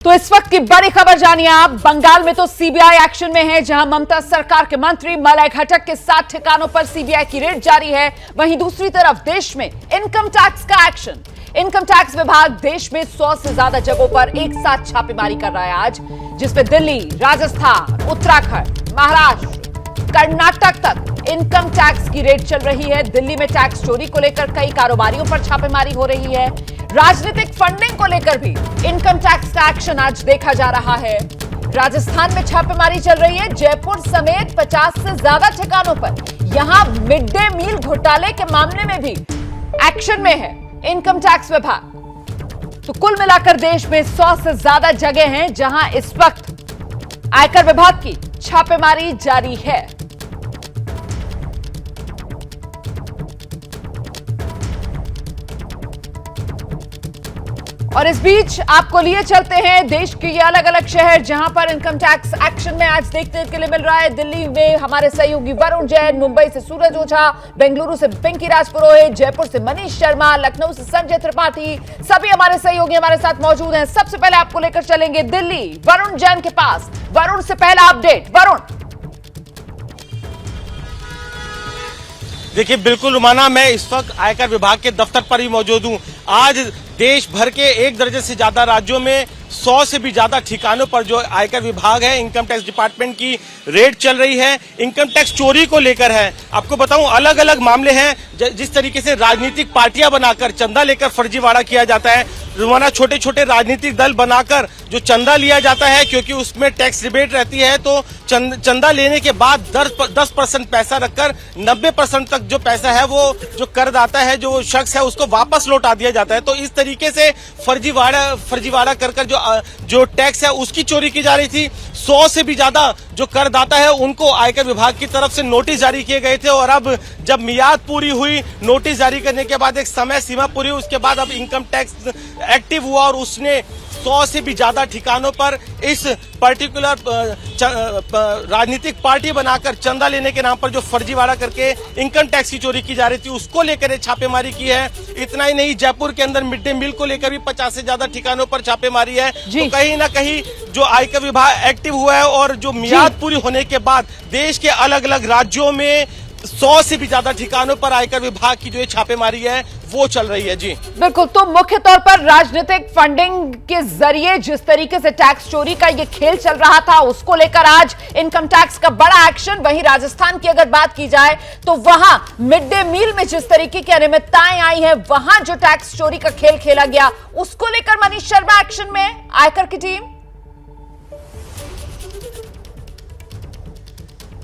तो इस वक्त की बड़ी खबर जानिए आप। बंगाल में तो सीबीआई एक्शन में है, जहां ममता सरकार के मंत्री मलय घटक के 7 ठिकानों पर सीबीआई की रेड जारी है। वहीं दूसरी तरफ देश में इनकम टैक्स का एक्शन। इनकम टैक्स विभाग देश में 100 से ज्यादा जगहों पर एक साथ छापेमारी कर रहा है आज, जिसमें दिल्ली, राजस्थान, उत्तराखंड, महाराष्ट्र, कर्नाटक तक इनकम टैक्स की रेड चल रही है। दिल्ली में टैक्स चोरी को लेकर कई कारोबारियों पर छापेमारी हो रही है। राजनीतिक फंडिंग को लेकर भी इनकम टैक्स का एक्शन आज देखा जा रहा है। राजस्थान में छापेमारी चल रही है। जयपुर समेत 50 से ज्यादा ठिकानों पर यहां मिड डे मील घोटाले के मामले में भी एक्शन में है इनकम टैक्स विभाग। तो कुल मिलाकर देश में 100 से ज्यादा जगह हैं जहां इस वक्त आयकर विभाग की छापेमारी जारी है। और इस बीच आपको लिए चलते हैं देश के ये अलग अलग शहर जहां पर इनकम टैक्स एक्शन में आज देखने के लिए मिल रहा है। दिल्ली में हमारे सहयोगी वरुण जैन, मुंबई से सूरज ओझा, बेंगलुरु से पिंकी राजपुरोहित, जयपुर से मनीष शर्मा, लखनऊ से संजय त्रिपाठी, सभी हमारे सहयोगी हमारे साथ मौजूद हैं। सबसे पहले आपको लेकर चलेंगे दिल्ली, वरुण जैन के पास। वरुण से पहला अपडेट। वरुण, देखिए बिल्कुल रुमाना, मैं इस वक्त आयकर विभाग के दफ्तर पर ही मौजूद हूं। आज देश भर के 1 दर्जन से ज्यादा राज्यों में 100 से भी ज्यादा ठिकानों पर जो आयकर विभाग है, इनकम टैक्स डिपार्टमेंट की रेड चल रही है। इनकम टैक्स चोरी को लेकर है। आपको बताऊं, अलग अलग मामले हैं। जिस तरीके से राजनीतिक पार्टियां बनाकर चंदा लेकर फर्जीवाड़ा किया जाता है, रोजाना छोटे छोटे राजनीतिक दल बनाकर जो चंदा लिया जाता है, क्योंकि उसमें टैक्स रिबेट रहती है, तो चंदा लेने के बाद 10% पैसा रखकर 90% तक जो पैसा है वो जो करदाता है, जो शख्स है, उसको वापस लौटा दिया जाता है। तो इस तरीके से फर्जीवाड़ा कर जो टैक्स है उसकी चोरी की जा रही थी। 100 से भी ज्यादा जो करदाता है उनको आयकर विभाग की तरफ से नोटिस जारी किए गए थे, और अब जब मियाद पूरी हुई, नोटिस जारी करने के बाद एक समय सीमा पूरी हुई, उसके बाद अब इनकम टैक्स एक्टिव हुआ और उसने 100 से भी ज्यादा ठिकानों पर इस पर्टिकुलर राजनीतिक पार्टी बनाकर चंदा लेने के नाम पर जो फर्जीवाड़ा करके इनकम टैक्स की चोरी की जा रही थी, उसको लेकर छापेमारी की है। इतना ही नहीं, जयपुर के अंदर मिड डे मील को लेकर भी 50 से ज्यादा ठिकानों पर छापेमारी है। तो कहीं ना कहीं जो आयकर विभाग एक्टिव हुआ है, और जो मियाद पूरी होने के बाद देश के अलग अलग राज्यों में 100 से भी ज्यादा ठिकानों पर आयकर विभाग की जो ये छापेमारी है वो चल रही है। जी बिल्कुल। तो मुख्य तौर पर राजनीतिक फंडिंग के जरिए जिस तरीके से टैक्स चोरी का ये खेल चल रहा था, उसको लेकर आज इनकम टैक्स का बड़ा एक्शन। वहीं राजस्थान की अगर बात की जाए तो वहां मिड डे मील में जिस तरीके की अनियमितताएं आई हैं, वहां जो टैक्स चोरी का खेल खेला गया, उसको लेकर मनीष शर्मा एक्शन में, आयकर की टीम।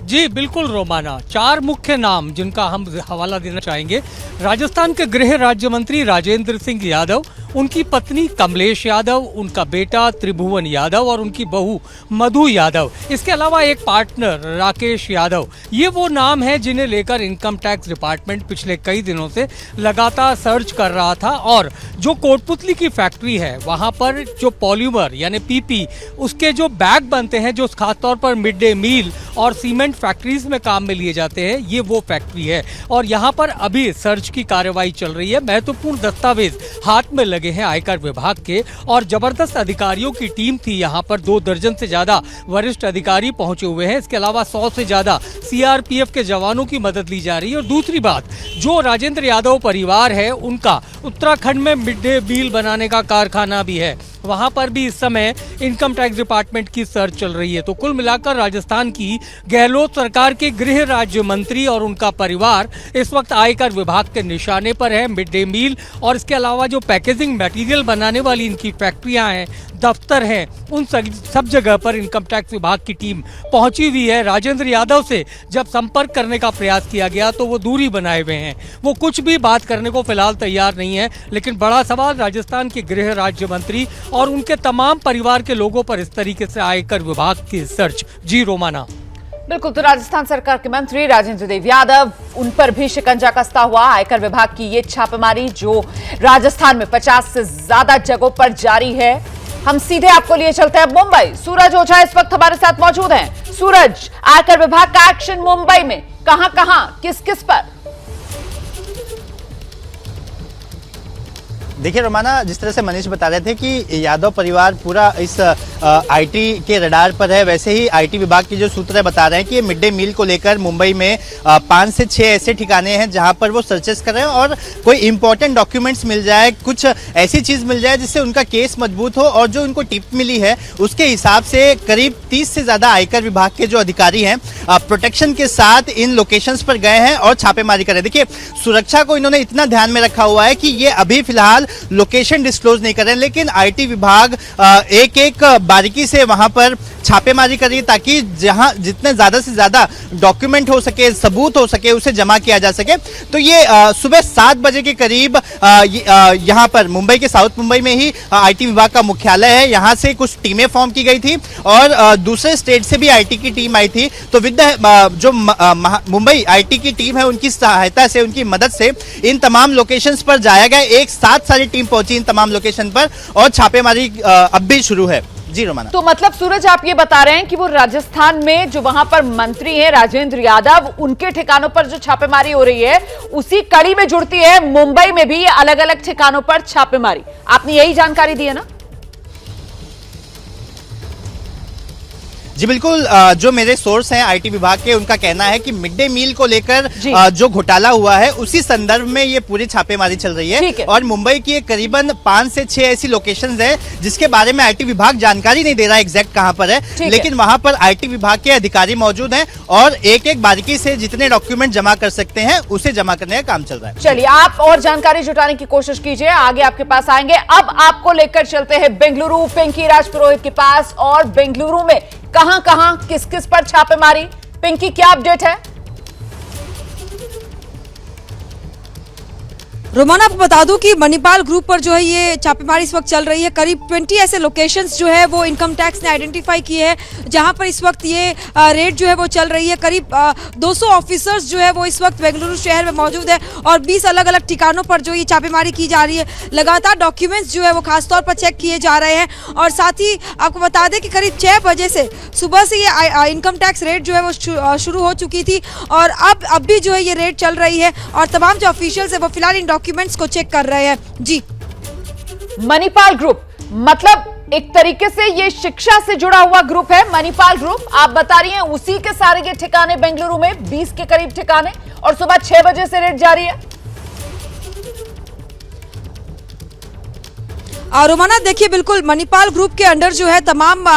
जी बिल्कुल रोमाना, 4 मुख्य नाम जिनका हम हवाला देना चाहेंगे। राजस्थान के गृह राज्य मंत्री राजेंद्र सिंह यादव, उनकी पत्नी कमलेश यादव, उनका बेटा त्रिभुवन यादव और उनकी बहू मधु यादव। इसके अलावा एक पार्टनर राकेश यादव। ये वो नाम हैं जिन्हें लेकर इनकम टैक्स डिपार्टमेंट पिछले कई दिनों से लगातार सर्च कर रहा था। और जो कोटपुतली की फैक्ट्री है, वहाँ पर जो पॉलीमर यानी पीपी, उसके जो बैग बनते हैं, जो खासतौर पर मिड डे मील और सीमेंट फैक्ट्रीज में काम में लिए जाते हैं, ये वो फैक्ट्री है। और यहाँ पर अभी सर्च की कार्रवाई चल रही है। महत्वपूर्ण दस्तावेज हाथ में लगे हैं आयकर विभाग के, और जबरदस्त अधिकारियों की टीम थी। यहाँ पर 2 दर्जन से ज्यादा वरिष्ठ अधिकारी पहुंचे हुए हैं। इसके अलावा 100 से ज्यादा सीआरपीएफ के जवानों की मदद ली जा रही है। और दूसरी बात, जो राजेंद्र यादव परिवार है, उनका उत्तराखंड में मिड डे मील बनाने का कारखाना भी है, वहां पर भी इस समय इनकम टैक्स डिपार्टमेंट की सर्च चल रही है। तो कुल मिलाकर राजस्थान की गहलोत सरकार के गृह राज्य मंत्री और उनका परिवार इस वक्त आयकर विभाग के निशाने पर है। मिड डे मील और इसके अलावा जो पैकेजिंग मटेरियल बनाने वाली इनकी फैक्ट्रियां हैं, दफ्तर हैं, उन सब जगह पर इनकम टैक्स विभाग की टीम पहुंची हुई है। राजेंद्र यादव से जब संपर्क करने का प्रयास किया गया तो वो दूरी बनाए हुए हैं, वो कुछ भी बात करने को फिलहाल तैयार नहीं है। लेकिन बड़ा सवाल राजस्थान के गृह राज्य मंत्री और उनके तमाम परिवार के लोगों पर इस तरीके से आयकर विभाग की सर्च। जी रोमाना। बिल्कुल। तो राजस्थान सरकार के मंत्री राजेंद्र देव यादव, उन पर भी शिकंजा कसता हुआ आयकर विभाग की ये छापेमारी जो राजस्थान में 50 से ज्यादा जगहों पर जारी है। हम सीधे आपको लिए चलते हैं मुंबई। सूरज ओझा इस वक्त हमारे साथ मौजूद हैं। सूरज, आयकर विभाग का एक्शन मुंबई में कहां किस किस पर? देखिए रोमाना, जिस तरह से मनीष बता रहे थे कि यादव परिवार पूरा इस आईटी के रडार पर है, वैसे ही आईटी विभाग के जो सूत्र बता रहे हैं कि मिड डे मील को लेकर मुंबई में 5 से 6 ऐसे ठिकाने हैं जहां पर वो सर्चेस कर रहे हैं और कोई इंपॉर्टेंट डॉक्यूमेंट्स मिल जाए, कुछ ऐसी चीज मिल जाए जिससे उनका केस मजबूत हो। और जो उनको टिप मिली है उसके हिसाब से करीब 30 से ज्यादा आयकर विभाग के जो अधिकारी हैं प्रोटेक्शन के साथ इन लोकेशंस पर गए हैं और छापेमारी कर रहे हैं। देखिए, सुरक्षा को इन्होंने इतना ध्यान में रखा हुआ है कि ये अभी फिलहाल लोकेशन डिस्क्लोज नहीं कर रहे हैं, लेकिन आईटी विभाग एक एक बारीकी से वहां पर छापेमारी कर रही है ताकि जहां जितने ज्यादा से ज्यादा डॉक्यूमेंट हो सके, सबूत हो सके, उसे जमा किया जा सके। तो ये सुबह 7 बजे के करीब यहां पर मुंबई के साउथ मुंबई में ही आईटी विभाग का मुख्यालय है, यहां से कुछ टीमें फॉर्म की गई थी और दूसरे स्टेट से भी आईटी की टीम आई थी। तो विद जो मुंबई आईटी की टीम है उनकी सहायता से, उनकी मदद से इन तमाम लोकेशंस पर जाया गया। एक साथ सारी टीम पहुंची इन तमाम लोकेशन पर और छापेमारी अब भी शुरू है। जी रोमाना। तो मतलब सूरज, आप ये बता रहे हैं कि वो राजस्थान में जो वहां पर मंत्री हैं राजेंद्र यादव, उनके ठिकानों पर जो छापेमारी हो रही है उसी कड़ी में जुड़ती है मुंबई में भी अलग अलग ठिकानों पर छापेमारी। आपने यही जानकारी दी है ना? जी बिल्कुल, जो मेरे सोर्स हैं आईटी विभाग के, उनका कहना है कि मिड डे मील को लेकर जो घोटाला हुआ है उसी संदर्भ में ये पूरी छापेमारी चल रही है और मुंबई की करीबन 5 से 6 ऐसी लोकेशंस है जिसके बारे में आईटी विभाग जानकारी नहीं दे रहा एग्जैक्ट कहां पर है, लेकिन वहां पर आईटी विभाग के अधिकारी मौजूद हैं और एक एक बारीकी से जितने डॉक्यूमेंट जमा कर सकते हैं उसे जमा करने का काम चल रहा है। चलिए, आप और जानकारी जुटाने की कोशिश कीजिए, आगे आपके पास आएंगे। अब आपको लेकर चलते हैं बेंगलुरु, पिंकी राजपुरोहित के पास। और बेंगलुरु में कहां किस किस पर छापेमारी? पिंकी, क्या अपडेट है? रोमाना, आपको बता दूं कि मणिपाल ग्रुप पर जो है ये छापेमारी इस वक्त चल रही है। करीब 20 ऐसे लोकेशंस जो है वो इनकम टैक्स ने आइडेंटिफाई किए हैं जहां पर इस वक्त ये रेड जो है वो चल रही है। करीब 200 ऑफिसर्स जो है वो इस वक्त बेंगलुरु शहर में मौजूद है और 20 अलग अलग ठिकानों पर जो ये छापेमारी की जा रही है। लगातार डॉक्यूमेंट्स जो है वो खासतौर पर चेक किए जा रहे हैं और साथ ही आपको बता दें कि करीब 6 बजे से सुबह से ये इनकम टैक्स रेड जो है वो शुरू हो चुकी थी और अब भी जो है ये रेड चल रही है और तमाम जो ऑफिशियल्स है वो फिलहाल इन डॉक्यूमेंट्स को चेक कर रहे हैं। जी, मणिपाल ग्रुप मतलब एक तरीके से ये शिक्षा से जुड़ा हुआ ग्रुप है मणिपाल ग्रुप। आप बता रही हैं उसी के सारे ये ठिकाने बेंगलुरु में 20 के करीब ठिकाने और सुबह 6 बजे से रेड जारी है। रोमाना, देखिए बिल्कुल मणिपाल ग्रुप के अंडर जो है तमाम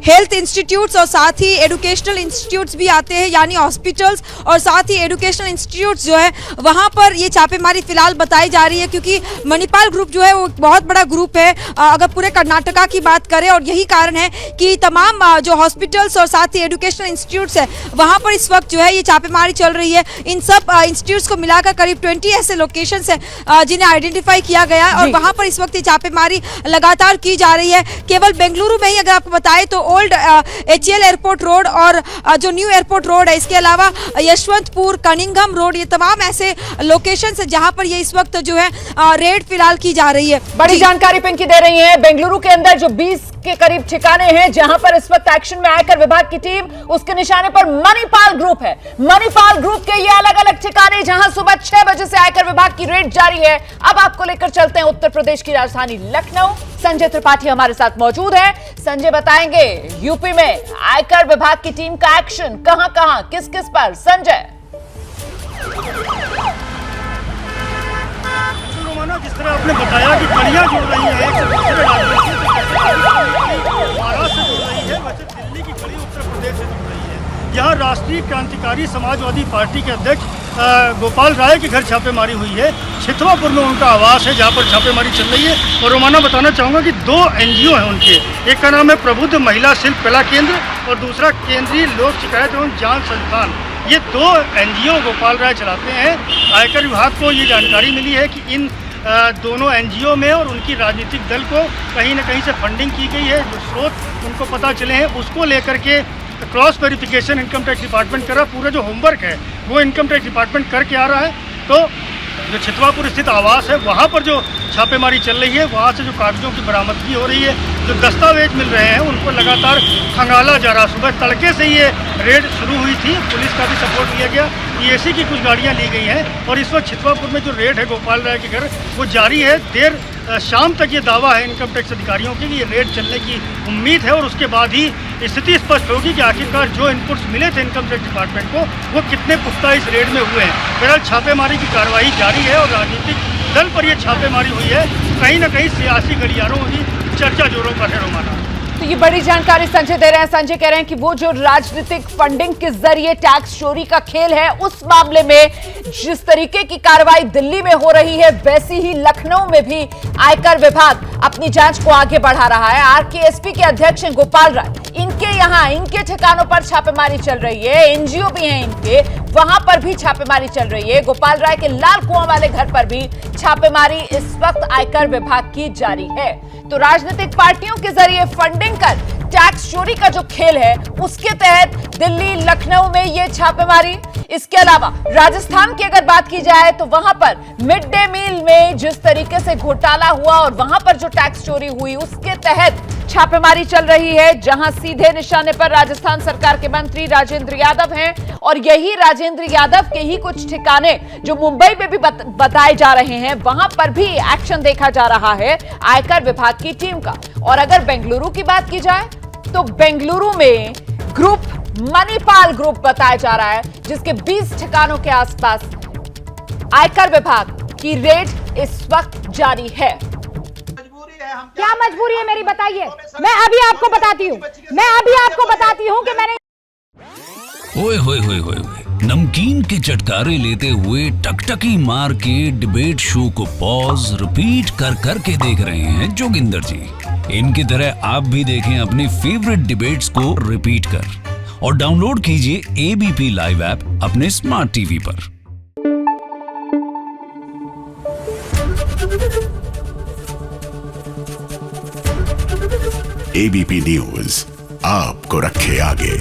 हेल्थ इंस्टीट्यूट्स और साथ ही एजुकेशनल इंस्टीट्यूट्स भी आते हैं, यानी हॉस्पिटल्स और साथ ही एजुकेशनल इंस्टीट्यूट्स जो है वहां पर ये छापेमारी फिलहाल बताई जा रही है क्योंकि मणिपाल ग्रुप जो है वो बहुत बड़ा ग्रुप है अगर पूरे कर्नाटका की बात करें और यही कारण है कि तमाम जो हॉस्पिटल्स और साथ ही एजुकेशनल इंस्टीट्यूट्स है वहां पर इस वक्त जो है ये छापेमारी चल रही है। इन सब इंस्टीट्यूट्स को मिलाकर करीब 20 ऐसे लोकेशंस है जिन्हें आइडेंटिफाई किया गया है और वहां पर इस वक्त ये छापेमारी लगातार की जा रही है। केवल बेंगलुरु में ही अगर आपको बताएं तो ओल्ड HL एयरपोर्ट रोड और जो न्यू एयरपोर्ट रोड है, इसके अलावा यशवंतपुर, कनिंघम रोड, ये तमाम ऐसे लोकेशंस है जहां पर ये इस वक्त जो है रेड फिलहाल की जा रही है। बड़ी जानकारी पिंकी दे रही है। बेंगलुरु के अंदर जो 20 के करीब ठिकाने हैं जहां पर इस वक्त एक्शन में आयकर विभाग की टीम, उसके निशाने पर मणिपाल ग्रुप है। मणिपाल ग्रुप के ये अलग अलग ठिकाने जहां सुबह 6 बजे से आयकर विभाग की रेड जारी है। अब आपको लेकर चलते हैं उत्तर प्रदेश की राजधानी लखनऊ। संजय त्रिपाठी हमारे साथ मौजूद है। संजय बताएंगे यूपी में आयकर विभाग की टीम का एक्शन कहां किस किस पर। संजय, जिस तरह आपने बताया कि कड़ियां जुड़ रही है महाराष्ट्र से जुड़ रही है, वैसे दिल्ली की कड़ी उत्तर प्रदेश से जुड़ रही है। यहाँ राष्ट्रीय क्रांतिकारी समाजवादी पार्टी के अध्यक्ष गोपाल राय के घर छापेमारी हुई है। छितवापुर में उनका आवास है जहाँ पर छापेमारी चल रही है। और रोमाना, बताना चाहूँगा कि 2 NGO हैं उनके, एक का नाम है प्रबुद्ध महिला शिल्प कला केंद्र और दूसरा केंद्रीय लोक शिकायत एवं जांच संस्थान। ये 2 NGO गोपाल राय चलाते हैं। आयकर विभाग को ये जानकारी मिली है कि इन दोनों NGO में और उनकी राजनीतिक दल को कहीं न कहीं से फंडिंग की गई है। जो स्रोत उनको पता चले हैं उसको लेकर के cross verification income tax department कर रहा है। पूरा जो होमवर्क है वो इनकम टैक्स डिपार्टमेंट करके आ रहा है। तो जो छितवापुर स्थित आवास है वहाँ पर जो छापेमारी चल रही है, वहाँ से जो कागजों की बरामदगी हो रही है, जो दस्तावेज मिल रहे हैं उनको लगातार खंगाला जा रहा है। सुबह तड़के से ये रेड शुरू हुई थी, पुलिस का भी सपोर्ट लिया गया, EAC की कुछ गाड़ियाँ ली गई हैं और इस वक्त छितवापुर में जो रेड है गोपाल राय के घर वो जारी है। देर शाम तक ये दावा है इनकम टैक्स अधिकारियों के कि ये रेड चलने की उम्मीद है और उसके बाद ही स्थिति स्पष्ट होगी कि आखिरकार जो इनपुट्स मिले थे इनकम टैक्स डिपार्टमेंट को वो कितने पुख्ता इस रेड में हुए हैं। फिलहाल छापेमारी की कार्रवाई जारी है और राजनीतिक दल पर यह छापेमारी हुई है, कहीं ना कहीं सियासी गलियारों में भी चर्चा जोरों पर है। रोमाना, तो ये बड़ी जानकारी संजय दे रहे हैं। संजय कह रहे हैं कि वो जो राजनीतिक फंडिंग के जरिए टैक्स चोरी का खेल है, उस मामले में जिस तरीके की कार्रवाई दिल्ली में हो रही है, वैसी ही लखनऊ में भी आयकर विभाग अपनी जांच को आगे बढ़ा रहा है। आरकेएसपी के अध्यक्ष हैं गोपाल राय, इनके यहाँ इनके ठिकानों पर छापेमारी चल रही है। एनजीओ भी हैं इनके, वहां पर भी छापेमारी चल रही है। गोपाल राय के लाल कुआं वाले घर पर भी छापेमारी इस वक्त आयकर विभाग की जारी है। तो राजनीतिक पार्टियों के जरिए फंडिंग कर टैक्स चोरी का जो खेल है, उसके तहत दिल्ली लखनऊ में ये छापेमारी। इसके अलावा राजस्थान की अगर बात की जाए तो वहां पर मिड डे मील में जिस तरीके से घोटाला हुआ और वहां पर जो टैक्स चोरी हुई, उसके तहत छापेमारी चल रही है, जहां सीधे निशाने पर राजस्थान सरकार के मंत्री राजेंद्र यादव हैं और यही राजेंद्र यादव के ही कुछ ठिकाने जो मुंबई में भी बताए जा रहे हैं, वहां पर भी एक्शन देखा जा रहा है आयकर विभाग की टीम का। और अगर बेंगलुरु की बात की जाए तो बेंगलुरु में ग्रुप मणिपाल ग्रुप बताया जा रहा है, जिसके 20 ठिकानों के आसपास आयकर विभाग की रेड इस वक्त जारी है। क्या मजबूरी है मेरी, बताइए। मैं अभी आपको बताती हूँ कि मैंने ओए होए होए होए नमकीन के चटकारे लेते हुए टकटकी मार के डिबेट शो को पॉज रिपीट कर करके देख रहे हैं जोगिंदर जी। इनकी तरह आप भी देखें अपने फेवरेट डिबेट्स को रिपीट कर और डाउनलोड कीजिए एबीपी लाइव ऐप अपने स्मार्ट टीवी पर। एबीपी न्यूज आपको रखे आगे।